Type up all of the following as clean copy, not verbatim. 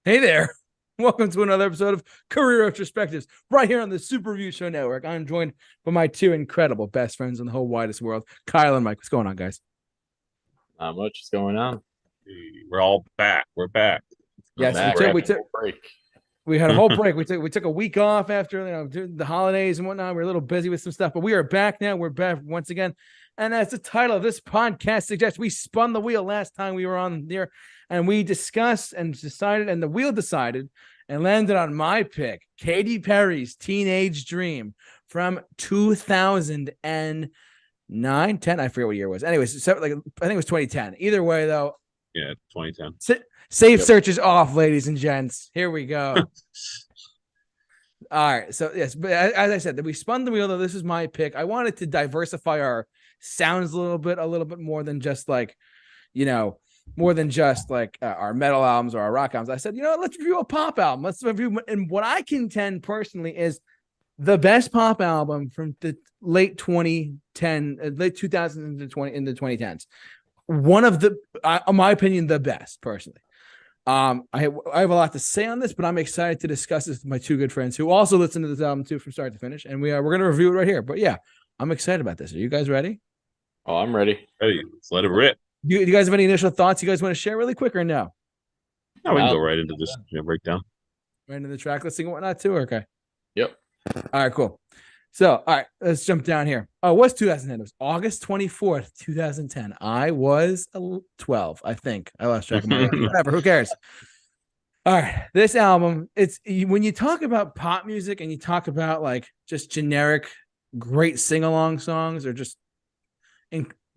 Hey there. Welcome to another episode of Career Retrospectives, right here on the Super Review Show Network. I'm joined by my two incredible best friends in the whole widest world, Kyle and Mike. What's going on, guys? Not much is going on. We're all back. We're back. I'm Yes, we back took we after took a break. we had a whole break. We took a week off after doing the holidays and whatnot. We are a little busy with some stuff, but we are back now. We're back once again. And as the title of this podcast suggests, we spun the wheel last time we were on there, and we discussed and decided, and the wheel decided and landed on my pick, Katy Perry's Teenage Dream from 2009, 10. I forget what year it was. Anyways, so I think it was 2010. Either way, though. Yeah, 2010. Safe search is off, ladies and gents. Here we go. All right. So, yes, but as I said, we spun the wheel, though. This is my pick. I wanted to diversify our sounds a little bit more than just like, more than just like our metal albums or our rock albums. I said, let's review a pop album. Let's review. And what I contend personally is the best pop album from the late 2010, late 2000s into 2010s. One of the, in my opinion, the best personally. I have a lot to say on this, but I'm excited to discuss this with my two good friends who also listen to this album too from start to finish, and we're going to review it right here. But yeah, I'm excited about this. Are you guys ready? Oh, I'm ready. Hey, let's let it rip. Do you guys have any initial thoughts you guys want to share really quick or no? Now we can go right into this breakdown. Right into the track listing and whatnot too? Okay. Yep. All right, cool. So, all right, let's jump down here. Oh, it was 2010. It was August 24th, 2010. I was 12, I think. I lost track of my whatever. Who cares? All right, this album, it's when you talk about pop music and you talk about like just generic great sing-along songs or just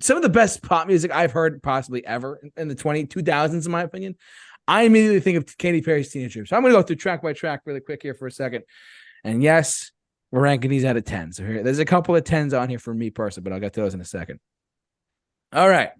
some of the best pop music I've heard possibly ever in the 2000s, in my opinion, I immediately think of Katy Perry's Teenage Dream. So I'm going to go through track by track really quick here for a second. And yes, we're ranking these out of 10. So here, there's a couple of 10s on here for me personally, but I'll get to those in a second. All right.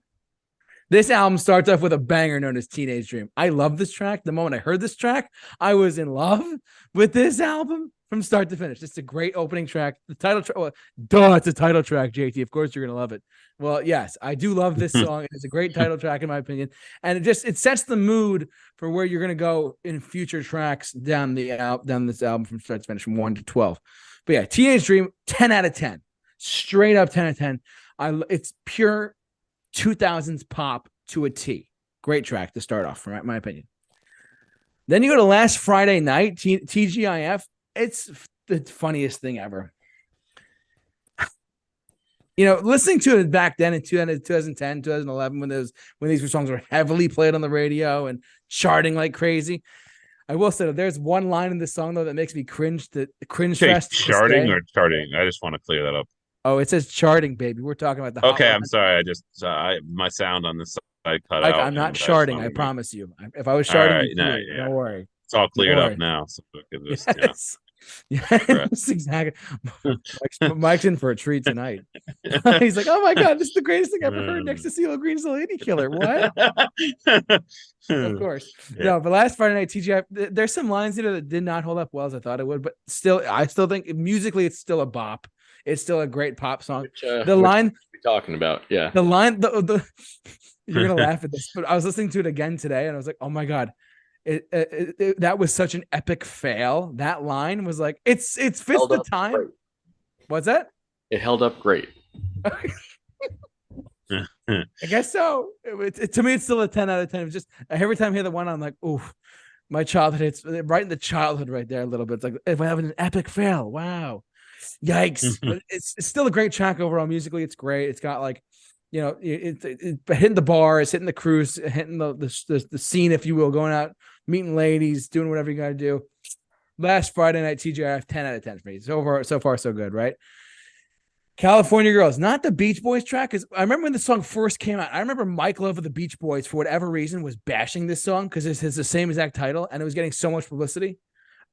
This album starts off with a banger known as Teenage Dream. I love this track. The moment I heard this track, I was in love with this album from start to finish. It's a great opening track. The title track, it's a title track, JT. Of course, you're going to love it. Well, yes, I do love this song. It's a great title track, in my opinion. And it sets the mood for where you're going to go in future tracks down this album from start to finish, from 1 to 12. But yeah, Teenage Dream, 10 out of 10. Straight up 10 out of 10. It's pure 2000s pop to a T. Great track to start off, from my opinion. Then you go to Last Friday Night, TGIF. It's the funniest thing ever. Listening to it back then in 2010, 2011, when these songs were heavily played on the radio and charting like crazy. I will say that there's one line in this song though that makes me cringe. The cringe fest. Charting or charting? I just want to clear that up. Oh, it says charting, baby. We're talking about the. Okay, I'm sorry. My sound on this side cut out. I'm not charting. I promise you. If I was charting, don't worry. It's all cleared up now. So yes. Yes, exactly. Mike's in for a treat tonight. He's like, "Oh my god, this is the greatest thing I've ever heard next to CeeLo Green's The Lady Killer." What? Of course. Yeah. No, but Last Friday Night, TGI, there's some lines that did not hold up well as I thought it would, but I still think musically it's still a bop. It's still a great pop song. The line we're talking about, yeah. The line, you're gonna laugh at this, but I was listening to it again today, and I was like, "Oh my god." That was such an epic fail. That line was like, it fits the time. Great. What's that? It held up great. I guess so. To me, it's still a 10 out of 10. It was just every time I hear the one, I'm like, oof, my childhood. It's right in the childhood right there a little bit. It's like, if I have an epic fail, wow, yikes. But it's still a great track overall. Musically, it's great. It's got like, it hitting the bars, hitting the cruise, hitting the scene, if you will, going out, meeting ladies, doing whatever you got to do. Last Friday Night, TGIF, 10 out of 10 for me. So far, so good, right? California Girls, not the Beach Boys track. Because I remember when the song first came out, I remember Mike Love of the Beach Boys, for whatever reason, was bashing this song because it's the same exact title and it was getting so much publicity.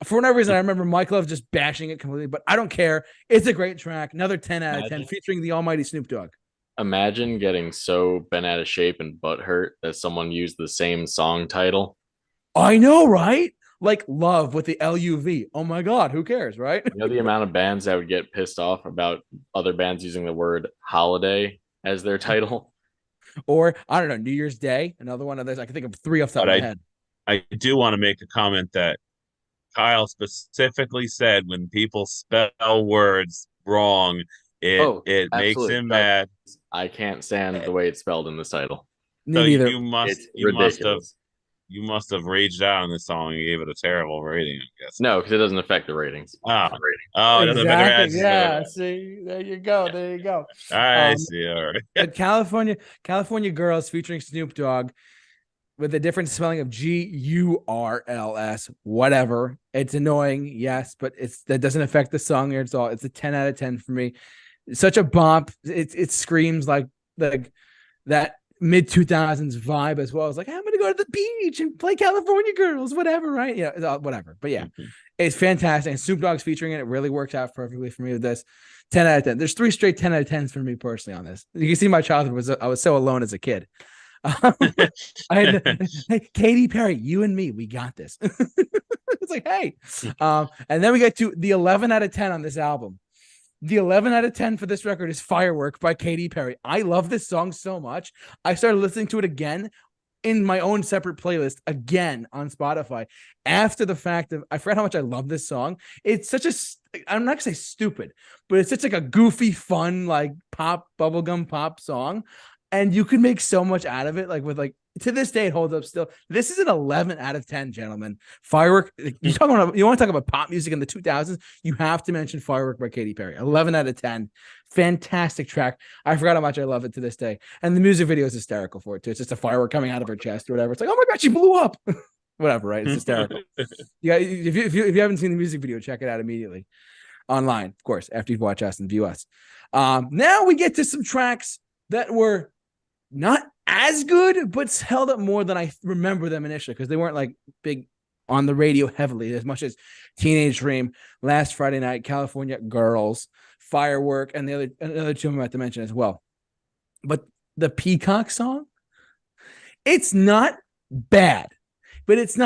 For whatever reason, I remember Mike Love just bashing it completely, but I don't care. It's a great track. Another 10 out of 10 featuring the almighty Snoop Dogg. Imagine getting so bent out of shape and butthurt that someone used the same song title. I know, right? Like Love with the LUV. Oh my God, who cares, right? You know the amount of bands that would get pissed off about other bands using the word holiday as their title? Or, I don't know, New Year's Day, another one of those. I can think of three off the top of my head. I do want to make a comment that Kyle specifically said when people spell words wrong, Oh, it makes absolutely. him mad. I can't stand the way it's spelled in this title. Me So neither. It's you must have ridiculous. you must have raged out on this song and gave it a terrible rating, I guess. No, because it doesn't affect the ratings. Oh, The rating. oh, it doesn't matter. Exactly. It's just Yeah. See, there you go. There you go. I see. All right. But California Girls featuring Snoop Dogg with a different spelling of Gurls, whatever. It's annoying, yes, but that doesn't affect the song here at all. It's a 10 out of 10 for me. Such a bump. It screams like that mid 2000s vibe as well. It's like, I'm gonna go to the beach and play California Girls, whatever, right? Yeah, whatever. But yeah, it's fantastic. And Snoop Dogg's featuring it. It really works out perfectly for me with this. 10 out of 10. There's 3 straight 10 out of 10s for me personally on this. You can see my childhood I was so alone as a kid. Hey, Katy Perry, you and me, we got this. It's like, hey, and then we get to the 11 out of 10 on this album. The 11 out of 10 for this record is Firework by Katy Perry. I love this song so much. I started listening to it again in my own separate playlist again on Spotify after the fact of I forgot how much I love this song. It's such a, I'm not gonna say stupid, but it's such like a goofy, fun, like pop, bubblegum pop song. And you can make so much out of it. Like with like to this day, it holds up still. This is an 11 out of 10, gentlemen. Firework. You want to talk about pop music in the 2000s? You have to mention Firework by Katy Perry. 11 out of 10. Fantastic track. I forgot how much I love it to this day. And the music video is hysterical for it too. It's just a firework coming out of her chest or whatever. It's like, oh my God, she blew up. Whatever, right? It's hysterical. Yeah, if you haven't seen the music video, check it out immediately online, of course, after you watch us and view us. Now we get to some tracks that were not as good, but held up more than I remember them initially because they weren't like big on the radio heavily as much as Teenage Dream, Last Friday Night, California Girls, Firework, and the other two I'm about to mention as well. But the Peacock song, it's not bad, but it's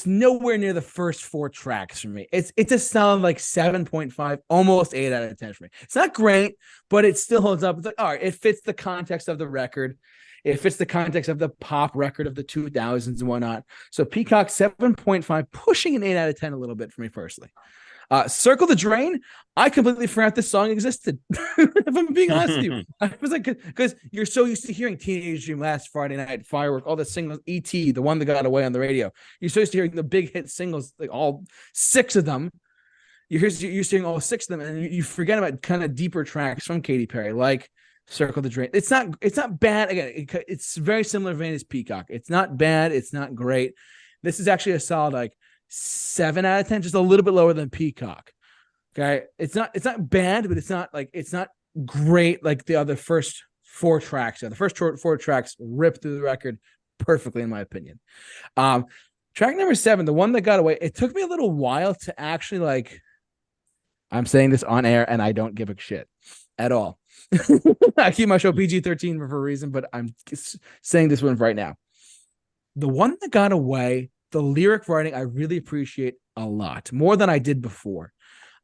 nowhere near the first 4 tracks for me. It's a solid like 7.5, almost 8 out of 10 for me. It's not great, but it still holds up. It's like, all right, it fits the context of the record. It fits the context of the pop record of the 2000s and whatnot. So Peacock 7.5, pushing an 8 out of 10 a little bit for me personally. Circle the Drain, I completely forgot this song existed. If I'm being honest with you, I was like, because you're so used to hearing Teenage Dream, Last Friday Night, Firework, all the singles, E.T., the one that got away on the radio. You're so used to hearing the big hit singles, like all 6 of them. You're used to hearing all 6 of them, and you forget about kind of deeper tracks from Katy Perry, like Circle the Drain. It's not bad. Again, it's very similar vein as Peacock. It's not bad. It's not great. This is actually a solid like 7 out of 10, just a little bit lower than Peacock. Okay. It's not bad, but it's not great like the other first 4 tracks. The first 4 tracks rip through the record perfectly, in my opinion. Track number 7, the one that got away, it took me a little while to actually like, I'm saying this on air and I don't give a shit at all. I keep my show PG-13 for a reason, but I'm saying this one right now. The one that got away, the lyric writing, I really appreciate a lot more than I did before.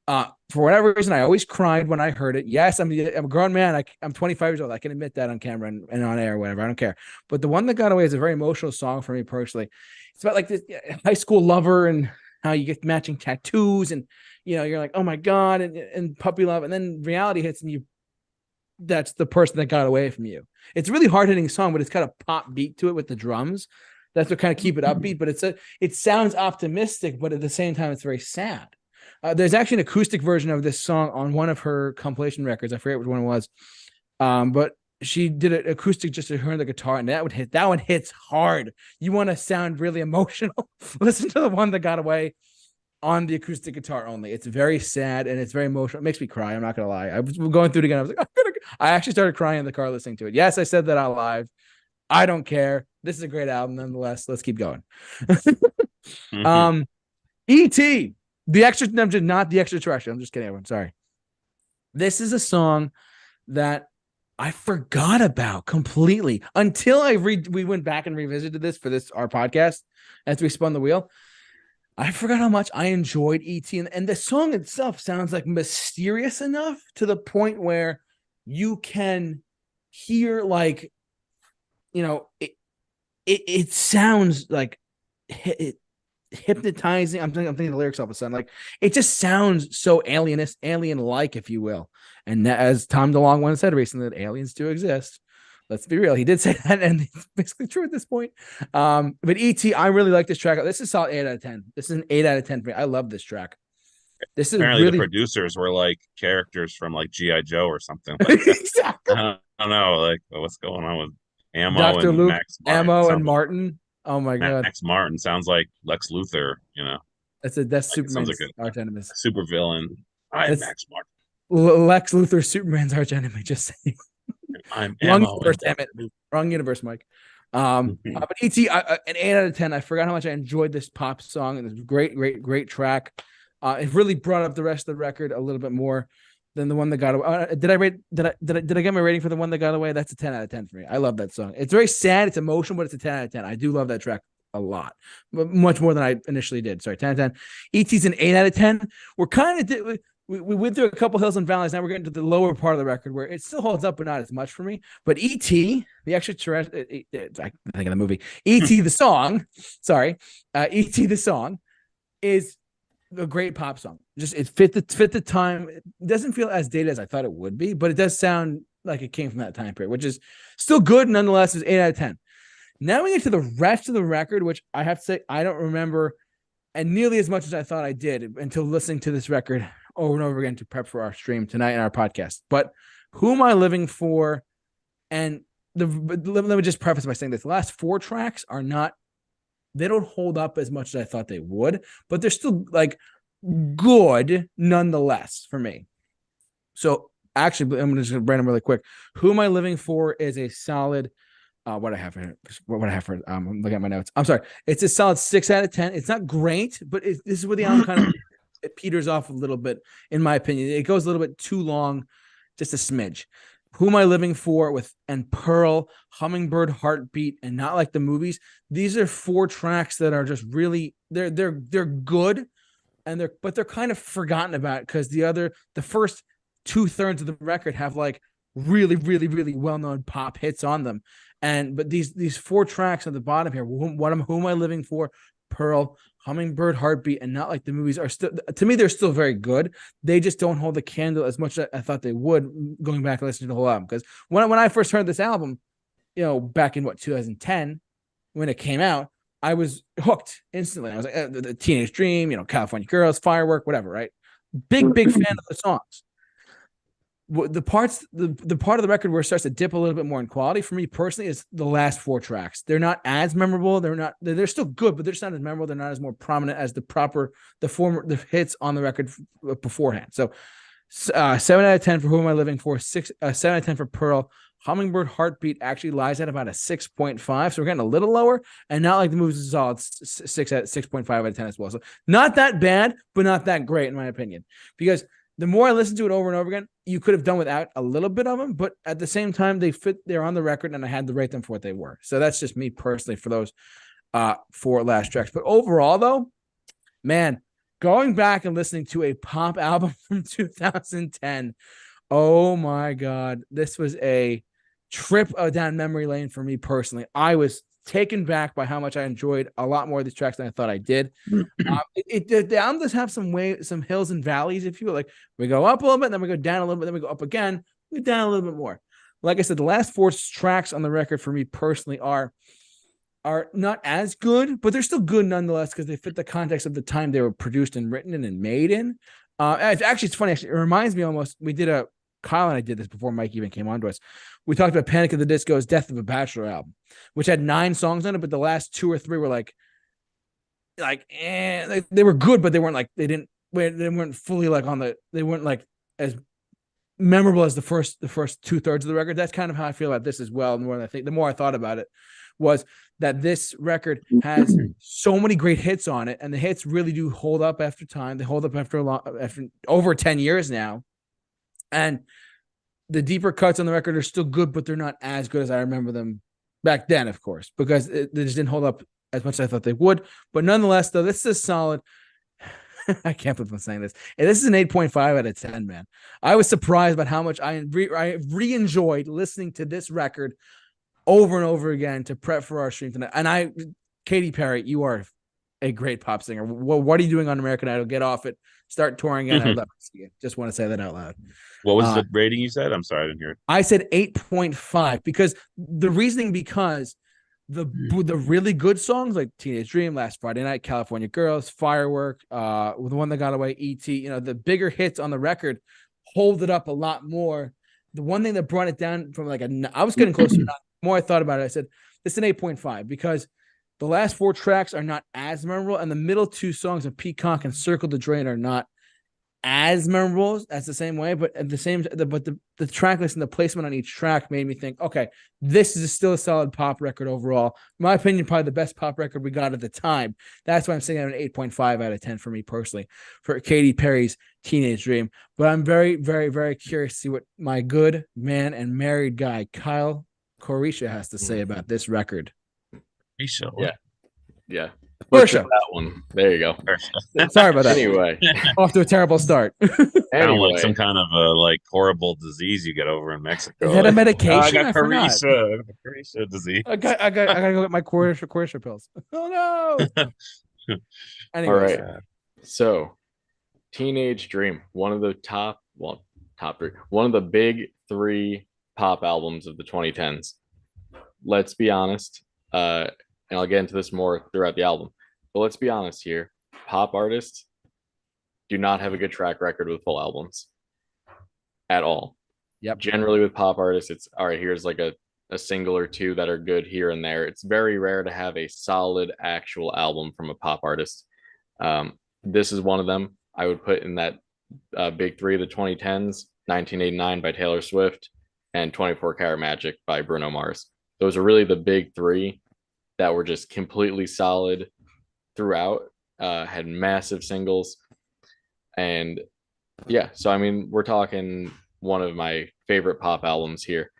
For whatever reason, I always cried when I heard it. Yes, I'm a grown man. I'm 25 years old. I can admit that on camera and on air, whatever. I don't care. But the one that got away is a very emotional song for me personally. It's about like this high school lover and how you get matching tattoos and, you're like, oh my God, and puppy love. And then reality hits and that's the person that got away from you. It's a really hard-hitting song, but it's got a pop beat to it with the drums. That's what kind of keep it upbeat, but it sounds optimistic, but at the same time, it's very sad. There's actually an acoustic version of this song on one of her compilation records. I forget which one it was. But she did an acoustic just to her and the guitar, and that one hits hard. You want to sound really emotional? Listen to the one that got away on the acoustic guitar only. It's very sad and it's very emotional. It makes me cry. I'm not gonna lie. I was going through it again. I was like, I actually started crying in the car listening to it. Yes, I said that out live. I don't care. This is a great album nonetheless. Let's keep going. E.T., the extra, not the extraterrestrial. I'm just kidding, everyone. Sorry. This is a song that I forgot about completely until we went back and revisited this for our podcast as we spun the wheel. I forgot how much I enjoyed E.T. And the song itself sounds like mysterious enough to the point where you can hear like, it sounds like hypnotizing. I'm thinking the lyrics all of a sudden. Like it just sounds so alien-like, if you will. And as Tom DeLonge once said recently, that aliens do exist. Let's be real. He did say that, and it's basically true at this point. But E.T., I really like this track. This is a solid 8 out of 10. This is an 8 out of 10 for me. I love this track. This is Apparently really the producers were like characters from like G.I. Joe or something like that. exactly. I don't know, like what's going on with Ammo Dr. and Luke, Max Martin. Ammo, and Martin. Oh my god, Max Martin sounds like Lex Luthor. that's Like, Superman's sounds like arch enemy. super villain. I'm Max Martin. Lex Luthor, Superman's arch enemy. Just saying. I'm Wrong Ammo. universe, damn it. Wrong universe, Mike. But E.T., an 8 out of 10. I forgot how much I enjoyed this pop song, and it's a great track. It really brought up the rest of the record a little bit more than the one that got away. Did I get my rating for the one that got away? That's a 10 out of 10 for me. I love that song. It's very sad, it's emotional, but it's a 10 out of 10. I do love that track a lot, but much more than I initially did. Sorry, 10 out of 10. E.T.'s an 8 out of 10. We're kind of we went through a couple hills and valleys. Now we're getting to the lower part of the record where it still holds up, but not as much for me. But E.T., the extraterrestrial, I think of the movie E.T. the song. Sorry, E.T. the song is a great pop song. Just it fit the time. It doesn't feel as dated as I thought it would be, but it does sound like it came from that time period, which is still good nonetheless. Is 8 out of 10. Now we get to the rest of the record, which I have to say I don't remember and nearly as much as I thought I did until listening to this record over and over again to prep for our stream tonight in our podcast. But Who Am I Living For? And let me just preface by saying this: the last 4 tracks are not, they don't hold up as much as I thought they would, but they're still like good nonetheless for me. So actually, I'm just going to brand them really quick. Who Am I Living For is a solid. What I have for I'm looking at my notes. I'm sorry. It's a solid 6 out of 10. It's not great, but this is where the album kind of it peters off a little bit, in my opinion. It goes a little bit too long, just a smidge. Who Am I Living For and Pearl, Hummingbird Heartbeat, and Not Like the Movies. These are 4 tracks that are just really they're good, and they're kind of forgotten about because the first 2/3 of the record have like really well-known pop hits on them. But these 4 tracks at the bottom here, Who Am I Living For, Pearl, Hummingbird Heartbeat, and Not Like the Movies are still, to me, they're still very good. They just don't hold the candle as much as I thought they would going back and listening to the whole album. Because when I first heard this album, back in 2010, when it came out, I was hooked instantly. I was like, the Teenage Dream, California Girls, Firework, whatever, right? Big fan of the songs. The part of the record where it starts to dip a little bit more in quality for me personally is the last 4 tracks. They're not as memorable. They're still good, but they're just not as memorable. They're not as more prominent as the hits on the record beforehand. So 7 out of 10 for Who Am I Living For, 7 out of 10 for Pearl. Hummingbird Heartbeat actually lies at about a 6.5. So we're getting a little lower, and Not Like the Movies is all 6.5 out of 10 as well. So not that bad, but not that great in my opinion, because the more I listen to it over and over again, you could have done without a little bit of them, but at the same time, they're on the record, and I had to rate them for what they were. So that's just me personally for those 4 last tracks. But overall, though, man, going back and listening to a pop album from 2010, oh my God, this was a trip down memory lane for me personally. I was taken back by how much I enjoyed a lot more of these tracks than I thought I did. The album does have some hills and valleys, if you will. Like we go up a little bit, then we go down a little bit, then we go up again, we go down a little bit more. Like I said, the last 4 tracks on the record for me personally are not as good, but they're still good nonetheless because they fit the context of the time they were produced and written and made in. It's funny. Actually, it reminds me almost. Kyle and I did this before Mike even came on to us. We talked about Panic at the Disco's Death of a Bachelor album, which had 9 songs on it, but the last 2 or 3 were they were good, but they weren't they weren't fully they weren't like as memorable as the first 2/3 of the record. That's kind of how I feel about this as well. The more I thought about it was that this record has so many great hits on it, and the hits really do hold up after time. They hold up after over 10 years now. And the deeper cuts on the record are still good, but they're not as good as I remember them back then, of course, because they just didn't hold up as much as I thought they would. But nonetheless, though, this is solid. I can't believe I'm saying this. And this is an 8.5 out of 10, man. I was surprised about how much I re-enjoyed listening to this record over and over again to prep for our stream tonight. And Katy Perry, you are a great pop singer. What are you doing on American Idol? Get off it. Start touring again. I'd love to see you. Just want to say that out loud. What was the rating you said? I'm sorry, I didn't hear it. I said 8.5 because the reasoning because the really good songs like Teenage Dream, Last Friday Night, California Girls, Firework, the one that got away, E.T., you know, the bigger hits on the record hold it up a lot more. The one thing that brought it down from I was getting closer. The more I thought about it, I said, it's an 8.5 because the last 4 tracks are not as memorable, and the middle 2 songs of Peacock and Circle the Drain are not as memorable as the same way, but at the same, but the track list and the placement on each track made me think, okay, this is still a solid pop record overall. In my opinion, probably the best pop record we got at the time. That's why I'm saying an 8.5 out of 10 for me personally for Katy Perry's Teenage Dream. But I'm very, very, very curious to see what my good man and married guy Kyle Korisha has to say about this record. Yeah. Korisha. That one. There you go. Sorry about that. Anyway, off to a terrible start. Sound like some kind of a horrible disease you get over in Mexico. Is that a medication? I got Korisha disease. I gotta go get my Korisha pills. Oh no. Anyways. All right. So, Teenage Dream, one of the top 3, one of the big 3 pop albums of the 2010s. Let's be honest, and I'll get into this more throughout the album, but let's be honest here. Pop artists do not have a good track record with full albums at all. Yep. Generally with pop artists, it's all right, here's like a single or 2 that are good here and there. It's very rare to have a solid actual album from a pop artist. This is one of them. I would put in that big 3 of the 2010s, 1989 by Taylor Swift and 24 Karat Magic by Bruno Mars. Those are really the big 3 that were just completely solid throughout, had massive singles. And yeah, so I mean, we're talking one of my favorite pop albums here.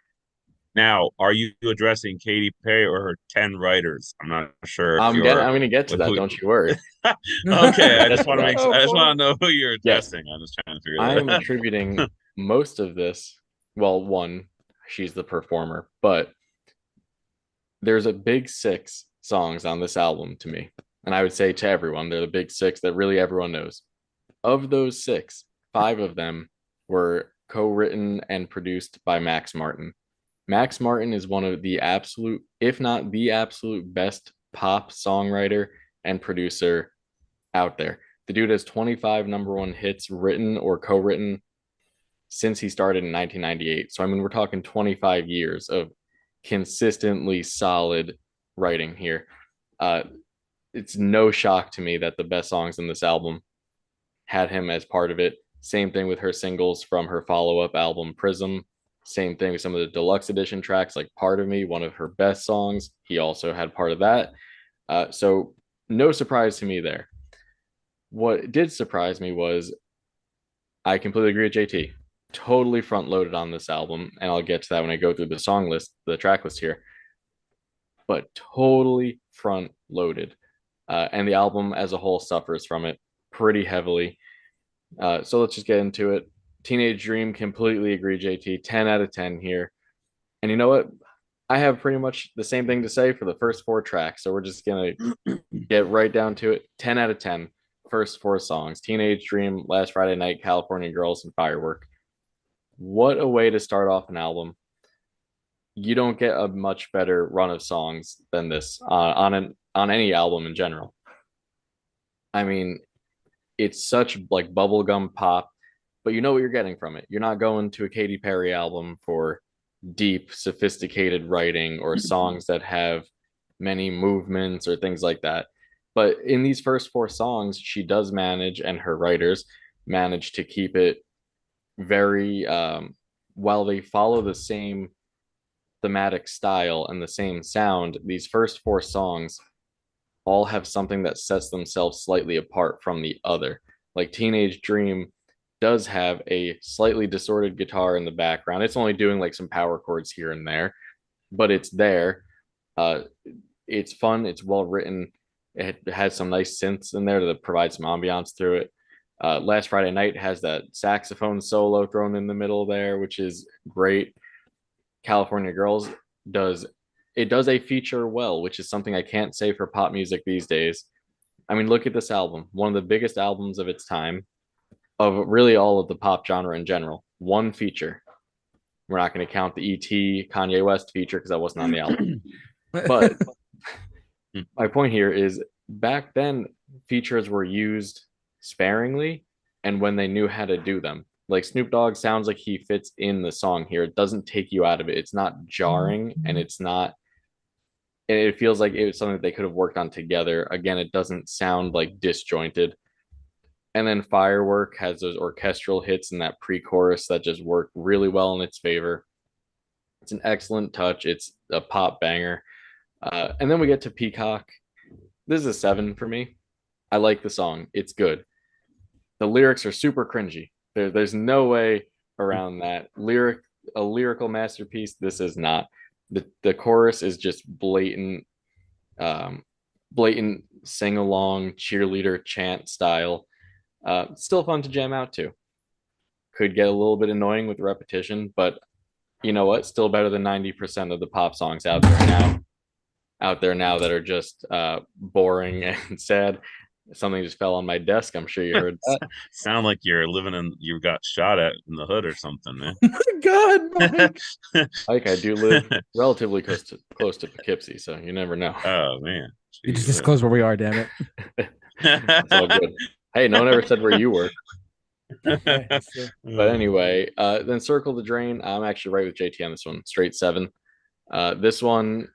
Now, are you addressing Katy Perry or her 10 writers? I'm not sure. I'm going to get to that. Don't you worry. Okay, I just want to I just want to know who you're addressing. I'm just trying to figure that out. I'm attributing most of this. Well, one, she's the performer, but there's a big 6 songs on this album to me. And I would say to everyone, they're the big 6 that really everyone knows. Of those 6, 5 of them were co-written and produced by Max Martin. Max Martin is one of the absolute, if not the absolute best pop songwriter and producer out there. The dude has 25 #1 hits written or co-written since he started in 1998. So, I mean, we're talking 25 years of consistently solid writing here. It's no shock to me that the best songs in this album had him as part of it. Same thing with her singles from her follow-up album Prism. Same thing with some of the deluxe edition tracks like Part of Me, one of her best songs. He also had part of that. So no surprise to me there. What did surprise me was I completely agree with JT. Totally front loaded on this album, and I'll get to that when I go through the song list, the track list here. But totally front loaded. And the album as a whole suffers from it pretty heavily. So let's just get into it. Teenage Dream, completely agree, JT. 10 out of 10 here. And you know what? I have pretty much the same thing to say for the first 4 tracks. So we're just going to get right down to it. 10 out of 10. First 4 songs. Teenage Dream, Last Friday Night, California Girls, and Firework. What a way to start off an album. You don't get a much better run of songs than this on any album in general. I mean, it's such like bubblegum pop, but you know what you're getting from it. You're not going to a Katy Perry album for deep, sophisticated writing or songs that have many movements or things like that. But in these first 4 songs, she does manage, and her writers manage to keep it very, while they follow the same thematic style and the same sound, these first 4 songs all have something that sets themselves slightly apart from the other. Like Teenage Dream does have a slightly distorted guitar in the background. It's only doing like some power chords here and there, but it's there. It's fun. It's well written. It has some nice synths in there to provide some ambiance through it. Last Friday Night has that saxophone solo thrown in the middle there, which is great. California Girls does it does a feature well, which is something I can't say for pop music these days. I mean, look at this album, one of the biggest albums of its time, of really all of the pop genre in general. One feature. We're not going to count the E.T. Kanye West feature because that wasn't on the album. But my point here is back then, features were used sparingly and when they knew how to do them. Like Snoop Dogg sounds like he fits in the song here. It doesn't take you out of it. It's not jarring and it's not, it feels like it was something that they could have worked on together. Again, it doesn't sound like disjointed. And then Firework has those orchestral hits in that pre-chorus that just work really well in its favor. It's an excellent touch. It's a pop banger. And then we get to Peacock. This is a 7 for me. I like the song. It's good. The lyrics are super cringy. There's no way around that. A lyrical masterpiece. This is not. The chorus is just blatant sing along cheerleader chant style. Still fun to jam out to. Could get a little bit annoying with repetition, but you know what? Still better than 90% of the pop songs out there now that are just boring and sad. Something just fell on my desk. I'm sure you heard that. Sound like you're you got shot at in the hood or something, man. Oh my God, Mike. Like I do live relatively close to Poughkeepsie, so you never know. Oh man. You just disclose where we are, damn it. It's all good. Hey, no one ever said where you work. Okay, But anyway, then Circle the Drain. I'm actually right with JT on this one. Straight 7. This one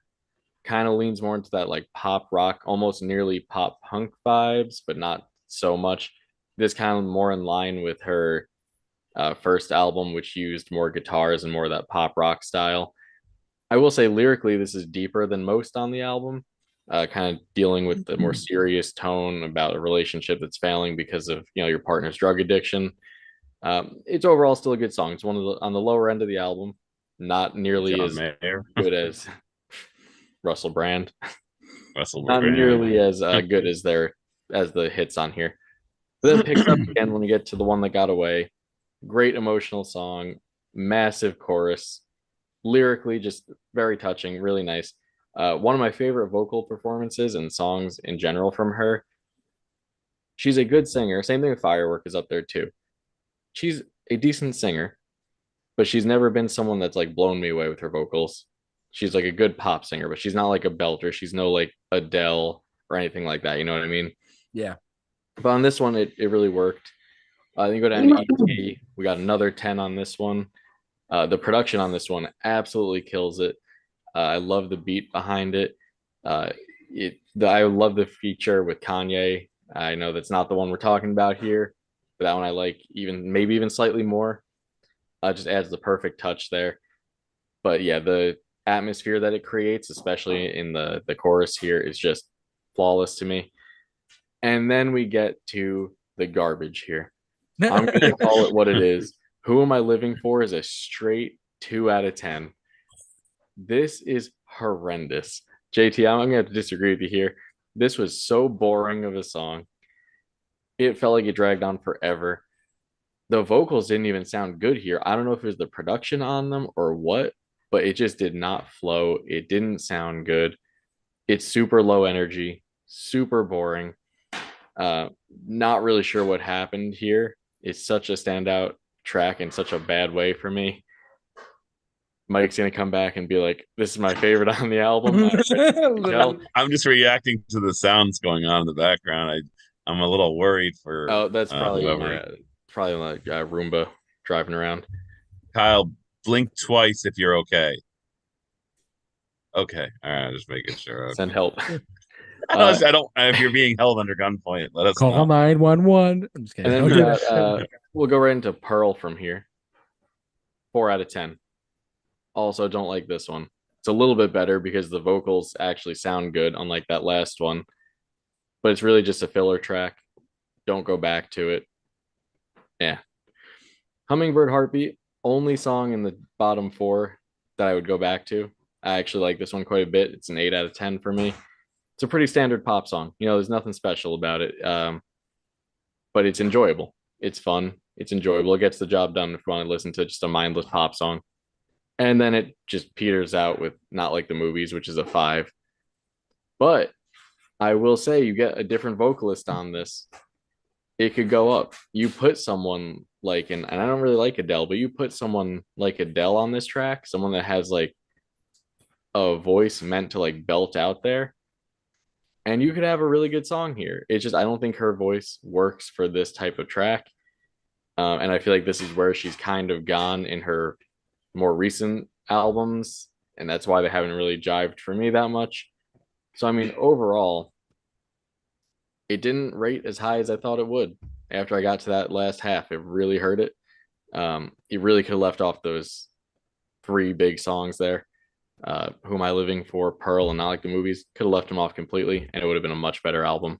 kind of leans more into that like pop rock, almost nearly pop punk vibes, but not so much. This kind of more in line with her first album, which used more guitars and more of that pop rock style. I will say lyrically, this is deeper than most on the album. Kind of dealing with the more serious tone about a relationship that's failing because of your partner's drug addiction. It's overall still a good song. It's one of on the lower end of the album, not nearly John as Mayer. good as Russell Brand. Russell Not Brand. nearly as good as the hits on here. But then picks up again when we get to The One That Got Away. Great emotional song, massive chorus, lyrically just very touching, really nice. One of my favorite vocal performances and songs in general from her. She's a good singer. Same thing with Firework is up there too. She's a decent singer, but she's never been someone that's like blown me away with her vocals. She's like a good pop singer, but she's not like a belter. She's no like Adele or anything like that. You know what I mean? Yeah. But on this one, it really worked. Then you go down to EP. We got another 10 on this one. The production on this one absolutely kills it. I love the beat behind it. I love the feature with Kanye. I know that's not the one we're talking about here, but that one I like maybe even slightly more. Just adds the perfect touch there. But yeah, the atmosphere that it creates, especially in the chorus here, is just flawless to me. And then we get to the garbage here. I'm going to call it what it is. Who Am I Living For is a straight 2 out of 10. This is horrendous. JT, I'm going to have to disagree with you here. This was so boring of a song. It felt like it dragged on forever. The vocals didn't even sound good here. I don't know if it was the production on them or what, but it just did not flow. It didn't sound good. It's super low energy, super boring. Not really sure what happened here. It's such a standout track in such a bad way for me. Mike's gonna come back and be like, "This is my favorite on the album." I'm just reacting to the sounds going on in the background. I'm a little worried for. Oh, that's probably whoever. Probably like Roomba driving around. Kyle, blink twice if you're okay. Okay, all right, just making sure. Okay. Send help. I don't. If you're being held under gunpoint, let us call 911. I'm just kidding. And then we'll go right into Pearl from here. 4 out of 10. Also, don't like this one. It's a little bit better because the vocals actually sound good, unlike that last one. But it's really just a filler track. Don't go back to it. Yeah. Hummingbird Heartbeat, only song in the bottom 4 that I would go back to. I actually like this one quite a bit. It's an 8 out of 10 for me. It's a pretty standard pop song. There's nothing special about it. But it's enjoyable. It's fun. It's enjoyable. It gets the job done if you want to listen to just a mindless pop song. And then it just peters out with Not Like the Movies, which is a 5. But I will say you get a different vocalist on this. It could go up. You put someone like, and I don't really like Adele, but you put someone like Adele on this track, someone that has like a voice meant to like belt out there, and you could have a really good song here. It's just I don't think her voice works for this type of track. And I feel like this is where she's kind of gone in her more recent albums, and that's why they haven't really jived for me that much. So I mean, overall, it didn't rate as high as I thought it would. After I got to that last half, it really hurt it. It really could have left off those 3 big songs there. Who Am I Living For, Pearl, and Not Like the Movies. Could have left them off completely, and it would have been a much better album.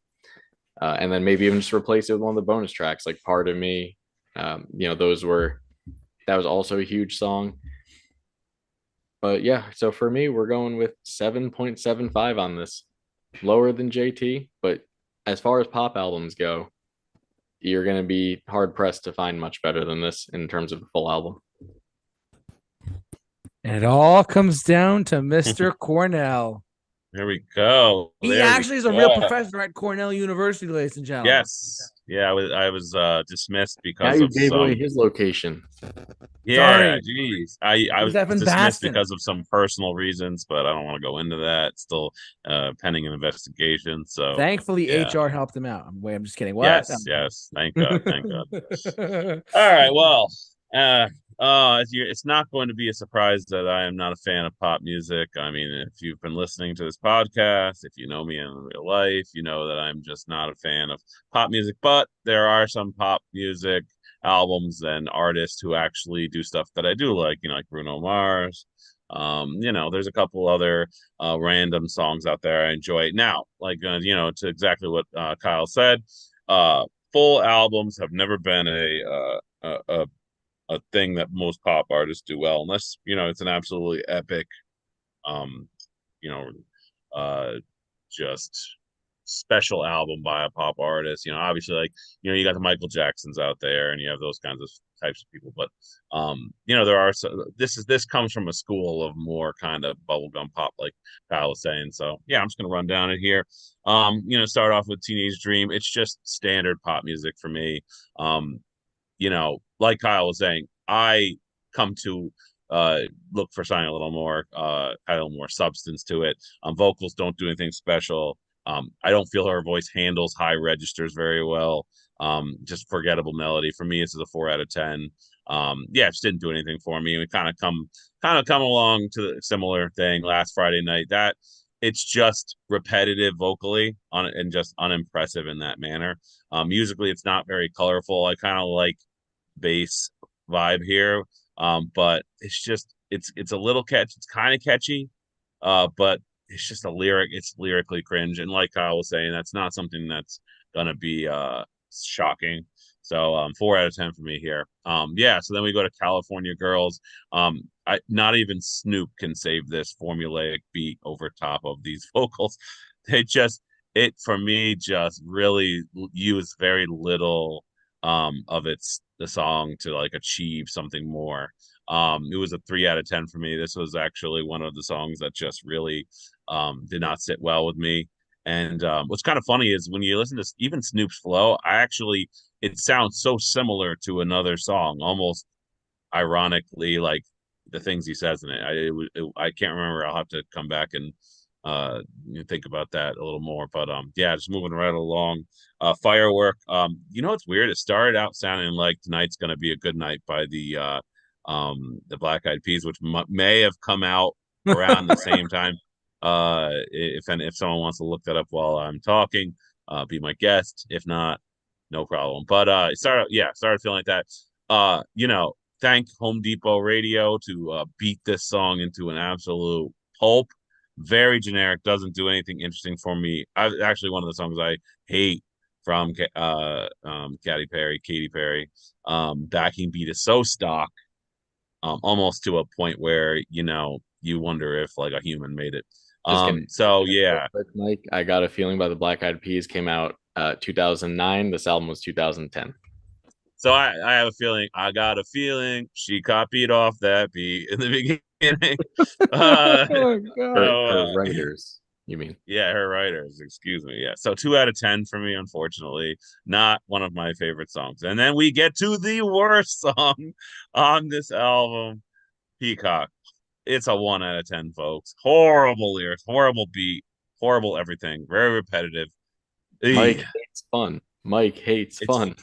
And then maybe even just replace it with one of the bonus tracks, like Part of Me. That was also a huge song. But yeah, so for me, we're going with 7.75 on this. Lower than JT, but as far as pop albums go, you're going to be hard pressed to find much better than this in terms of a full album. And it all comes down to Mr. Cornell. There we go. He actually is a real professor at Cornell University, ladies and gentlemen. Yes. Yeah, I was dismissed Now because you of gave some. away his location. Yeah, geez. I was up in dismissed Boston. because of some personal reasons, but I don't want to go into that. Still pending an investigation. So thankfully, yeah. HR helped him out. I'm just kidding. What? Yes. Thank God. Thank God. All right. Well, it's not going to be a surprise that I am not a fan of pop music. I mean, if you've been listening to this podcast, if you know me in real life, you know that I'm just not a fan of pop music. But there are some pop music albums and artists who actually do stuff that I do like, like Bruno Mars. There's a couple other random songs out there I enjoy. Now, like to exactly what Kyle said, full albums have never been a thing that most pop artists do well, unless it's an absolutely epic, um, you know, uh, just special album by a pop artist. Obviously, like you got the Michael Jacksons out there, and you have those kinds of types of people. But there are this comes from a school of more kind of bubblegum pop, like Kyle was saying. So yeah, I'm just gonna run down it here. Start off with Teenage Dream. It's just standard pop music for me. Like Kyle was saying, I come to look for something a little more, a little more substance to it. Vocals don't do anything special. I don't feel her voice handles high registers very well. Just forgettable melody. For me, it's a 4 out of 10. It just didn't do anything for me. We kind of come along to the similar thing last Friday night. That it's just repetitive vocally and just unimpressive in that manner. Musically, it's not very colorful. I kind of like bass vibe here. But it's a little catchy. It's kind of catchy, but it's just it's lyrically cringe. And like Kyle was saying, that's not something that's gonna be shocking. So 4 out of 10 for me here. So then we go to California Girls. Not even Snoop can save this formulaic beat over top of these vocals. It for me just really used very little of the song to like achieve something more. It was a 3 out of 10 for me. This was actually one of the songs that just really did not sit well with me. And what's kind of funny is when you listen to even Snoop's flow, it sounds so similar to another song, almost ironically, like the things he says in it. I can't remember. I'll have to come back and think about that a little more. But just moving right along. Firework. It's weird. It started out sounding like Tonight's Gonna Be a Good Night by the Black Eyed Peas, which may have come out around the same time. If someone wants to look that up while I'm talking, be my guest. If not, no problem. But it started feeling like that. Thank Home Depot Radio to beat this song into an absolute pulp. Very generic, doesn't do anything interesting for me. Actually one of the songs I hate from Katy Perry. Backing beat is so stock, almost to a point where you wonder if like a human made it. Mike, I Got a Feeling by the Black Eyed Peas came out 2009. This album was 2010. So I have a feeling. I got a feeling she copied off that beat in the beginning. Oh God. Her writers, you mean? Yeah, her writers. Excuse me. Yeah. So 2 out of 10 for me. Unfortunately, not one of my favorite songs. And then we get to the worst song on this album, Peacock. It's a 1 out of 10, folks. Horrible lyrics, horrible beat, horrible everything. Very repetitive. Mike Eey. hates fun. Mike hates It's fun.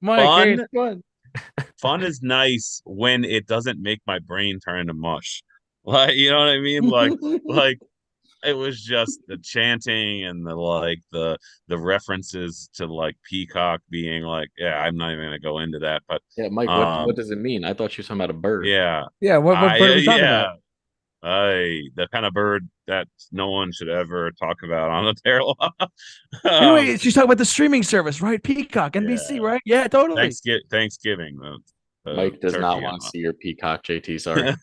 Mike, hey, fun. it's fun. Fun is nice when it doesn't make my brain turn into mush. Like, you know what I mean? Like it was just the chanting and the references to like Peacock being like, yeah, I'm not even gonna go into that, but Yeah, Mike, what does it mean? I thought you were talking about a bird. yeah, Yeah, what bird are we talking yeah, about? the kind of bird that no one should ever talk about on the Terror. Anyway, she's talking about the streaming service, right? Peacock, NBC, Yeah, right? Yeah, totally. Thanksgiving, Mike does not turkey want and to see your peacock, JT. Sorry.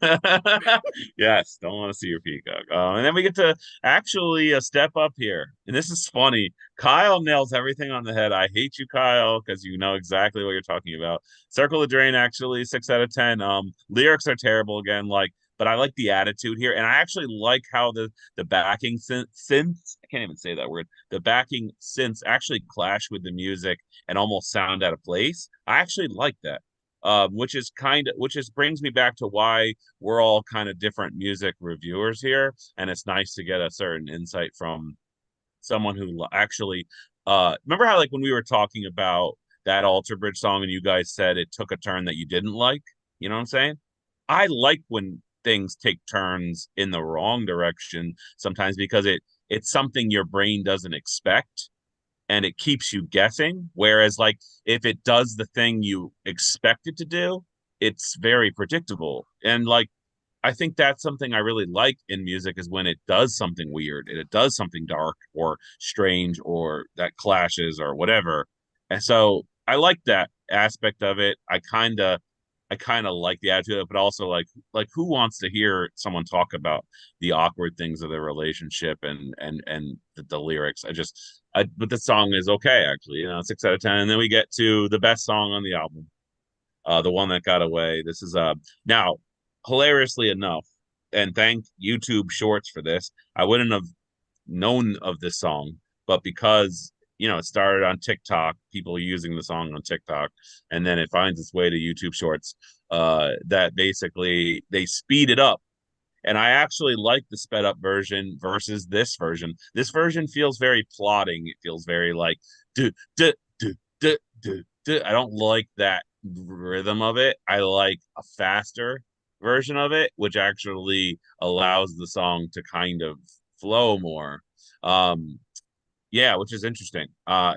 yes, don't want to see your peacock. And then we get to actually step up here, and this is funny. Kyle nails everything on the head. I hate you, Kyle, because you know exactly what you're talking about. Circle the Drain, actually 6 out of 10. Lyrics are terrible again, like, but I like the attitude here, and I actually like how the backing synths. I can't even say that word. The backing synths actually clash with the music and almost sound out of place. I actually like that. Which is brings me back to why we're all kind of different music reviewers here, and it's nice to get a certain insight from someone who actually remember how, like, when we were talking about that Alter Bridge song and you guys said it took a turn that you didn't like. You know what I'm saying? I like when things take turns in the wrong direction sometimes because it's something your brain doesn't expect and it keeps you guessing. Whereas, like, if it does the thing you expect it to do, it's very predictable. And like, I think that's something I really like in music is when it does something weird and it does something dark or strange or that clashes or whatever. And so I like that aspect of it. I kind of like the attitude of it, but also like who wants to hear someone talk about the awkward things of their relationship and the lyrics? But the song is okay, actually, 6 out of 10. And then we get to the best song on the album, the one that got away. This is now hilariously enough, and thank YouTube Shorts for this. I wouldn't have known of this song, but because it started on TikTok, people using the song on TikTok, and then it finds its way to YouTube Shorts. That basically they speed it up, and I actually like the sped up version versus this version. This version feels very plotting. It feels very like do do do do do do. I don't like that rhythm of it. I like a faster version of it, which actually allows the song to kind of flow more. Um, yeah, which is interesting.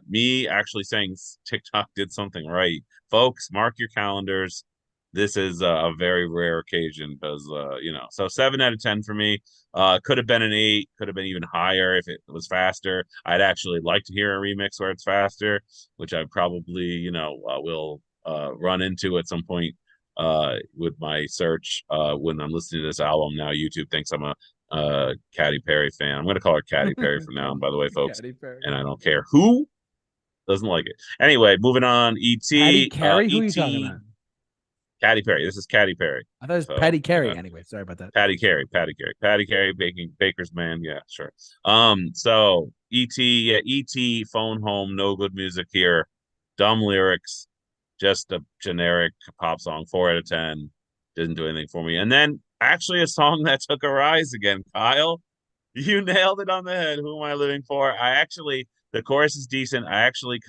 Me actually saying TikTok did something right. Folks, mark your calendars. This is a very rare occasion because, so 7 out of 10 for me. Could have been an 8, could have been even higher if it was faster. I'd actually like to hear a remix where it's faster, which I probably, will run into at some point with my search when I'm listening to this album. Now YouTube thinks I'm a Katy Perry fan. I'm going to call her Katy Perry from now on, by the way, folks. Katy Perry. And I don't care who doesn't like it. Anyway, moving on. Patty E.T. Carey? Who are you talking about? Katy Perry. This is Katy Perry. I thought it was So, Patty Carey. Anyway, sorry about that. Patty Carey, Baker's Man. Yeah, sure. So E.T. Yeah, E.T. Phone Home. No good music here. Dumb lyrics. Just a generic pop song. 4 out of 10. Didn't do anything for me. And then actually a song that took a rise again. Kyle, you nailed it on the head. Who am I living for? The chorus is decent. I actually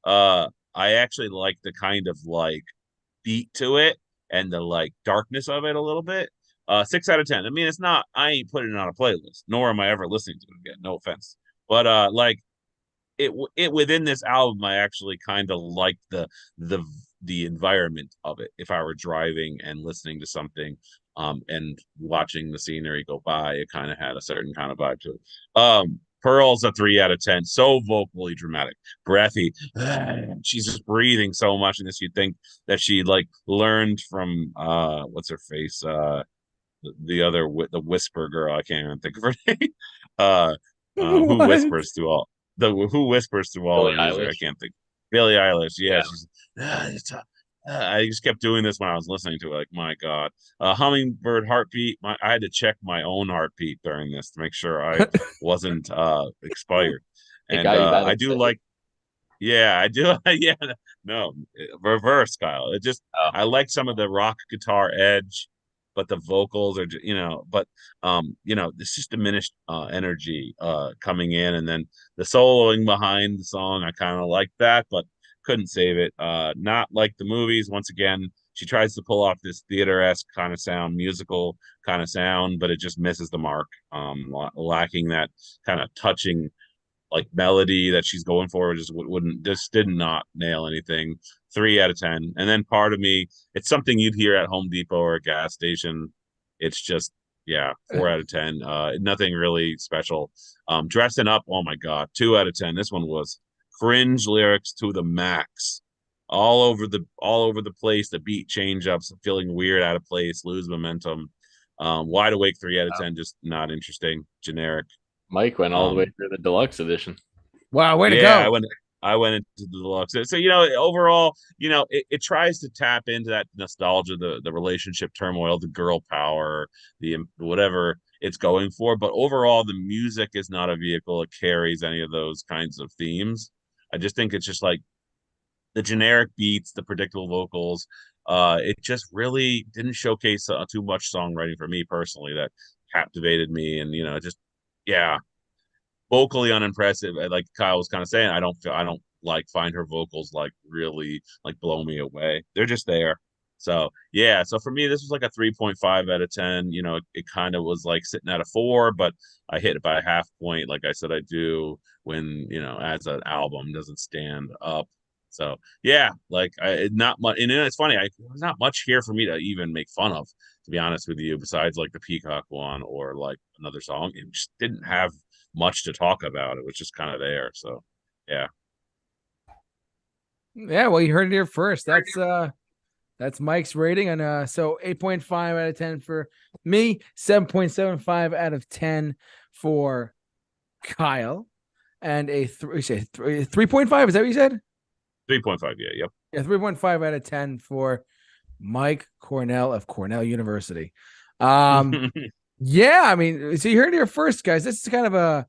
like the kind of like beat to it and the like darkness of it a little bit. 6 out of 10. I mean, it's not, I ain't putting it on a playlist, nor am I ever listening to it again. No offense. But like it within this album, I actually kind of like the the environment of it. If I were driving and listening to something, and watching the scenery go by, it kind of had a certain kind of vibe to it. Pearl's a 3 out of 10. So vocally dramatic, breathy. She's just breathing so much in this. You'd think that she like learned from what's her face, the whisper girl. I can't even think of her name. Who whispers through all the who whispers through all Billie her music. I Eilish. can't think. Billie Eilish. Yeah, Yeah. she's. I just kept doing this when I was listening to it. Like, my God, hummingbird heartbeat. I had to check my own heartbeat during this to make sure I wasn't expired. It And got you that I do excited. like, yeah, I do. Yeah, no, reverse, Kyle. It just Oh, I like some of the rock guitar edge, but the vocals are, but it's just diminished energy coming in, and then the soloing behind the song, I kind of like that, but couldn't save it. Not like the movies. Once again, she tries to pull off this theater-esque kind of sound, musical kind of sound, but it just misses the mark. Lacking that kind of touching like melody that she's going for, just wouldn't just did not nail anything. 3 out of 10. And then part of me, it's something you'd hear at Home Depot or a gas station. It's just, yeah, 4 out of 10. Nothing really special. Dressing up, oh my God, 2 out of 10. This one was cringe lyrics to the max. All over the place. The beat change ups, feeling weird, out of place, lose momentum. Wide awake, 3 out of 10, just not interesting, generic. Mike went all the way Um, through the deluxe edition. Wow, way to yeah, go. I went into the deluxe. So, overall, it tries to tap into that nostalgia, the relationship turmoil, the girl power, the whatever it's going for. But overall, the music is not a vehicle that carries any of those kinds of themes. I just think it's just like the generic beats, the predictable vocals. It just really didn't showcase too much songwriting for me personally that captivated me, and just yeah, vocally unimpressive. Like Kyle was kind of saying, I don't like find her vocals like really like blow me away. They're just there. So yeah, so for me, this was like a 3.5 out of 10. It kind of was like sitting at a 4, but I hit it by a half point, like I said I do when as an album doesn't stand up. So yeah, like not much, and it's funny. There's not much here for me to even make fun of, to be honest with you. Besides like the Peacock one or like another song, it just didn't have much to talk about. It was just kind of there. So yeah. Yeah, well, you heard it here first. That's Mike's rating, and so 8.5 out of 10 for me, 7.75 out of 10 for Kyle, and a 3.5. Is that what you said? 3.5. Yeah. Yep. Yeah, 3.5 out of 10 for Mike Cornell of Cornell University. Yeah, I mean, so you heard it here first, guys. This is kind of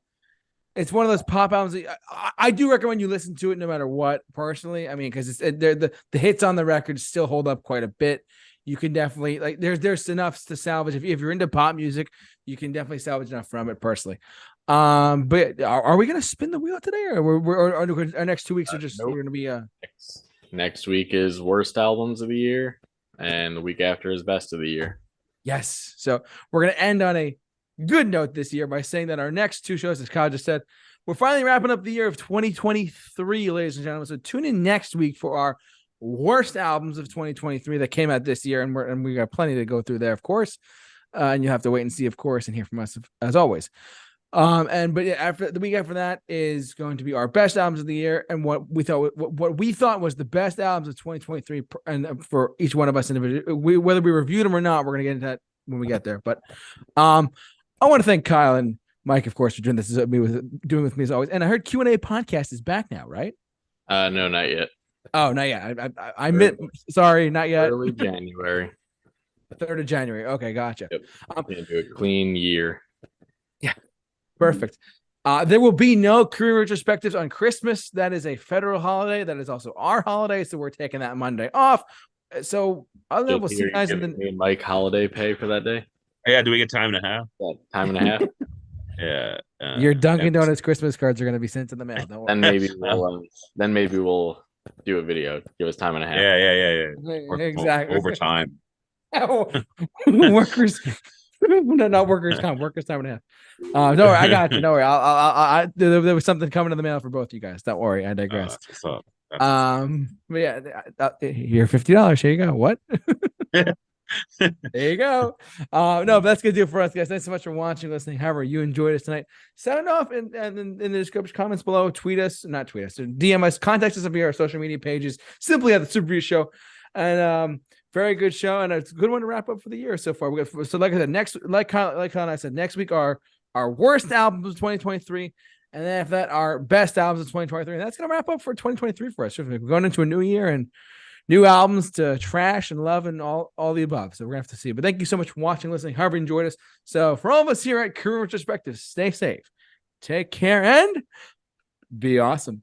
it's one of those pop albums. I do recommend you listen to it no matter what, personally. I mean, because the hits on the record still hold up quite a bit. You can definitely like there's enough to salvage. If you're into pop music, you can definitely salvage enough from it, personally. But are we gonna spin the wheel today, or our next 2 weeks are just Nope. we're gonna be Next week is worst albums of the year, and the week after is best of the year. Yes. So we're going to end on a good note this year by saying that our next 2 shows, as Kyle just said, we're finally wrapping up the year of 2023, ladies and gentlemen. So tune in next week for our worst albums of 2023 that came out this year. And we got plenty to go through there, of course. And you have to wait and see, of course, and hear from us as always. But yeah, after the week after that is going to be our best albums of the year, and what we thought was the best albums of 2023, and for each one of us individually, whether we reviewed them or not, we're gonna get into that when we get there. But I want to thank Kyle and Mike, of course, for doing this doing with me as always. And I heard Q&A podcast is back now, right? No, not yet. Oh, not yet. I meant sorry, not yet. Early January. 3rd of January. Okay, gotcha. Yep. Into a clean year. Yeah. Perfect. There will be no career retrospectives on Christmas. That is a federal holiday. That is also our holiday, so we're taking that Monday off. So other than we'll see you guys in the Mike holiday pay for that day. Yeah. Do we get time and a half? Yeah, time and a half. Yeah. Your Dunkin' Donuts Christmas cards are going to be sent in the mail. Don't worry. Then maybe we'll do a video. Give us time and a half. Yeah. Exactly. Overtime. Workers. No, not workers' comp. Workers' time and a half. Don't worry, I got you. Don't worry. There was something coming in the mail for both you guys. Don't worry, I digress. But yeah, you're $50. Here you go. What? There you go. No, but that's gonna do it for us, guys. Thanks so much for watching, listening. However, you enjoyed us tonight. Sound off in the description, comments below. DM us, contact us via our social media pages. Simply at the Super Review Show, and very good show, and it's a good one to wrap up for the year so far. So like I said, like Kyle and I said, next week our worst albums of 2023, And then after that, our best albums of 2023. And that's going to wrap up for 2023 for us. We're going into a new year and new albums to trash and love and all the above. So we're going to have to see. But thank you so much for watching, listening, however you enjoyed us. So for all of us here at Career Retrospectives, stay safe, take care, and be awesome.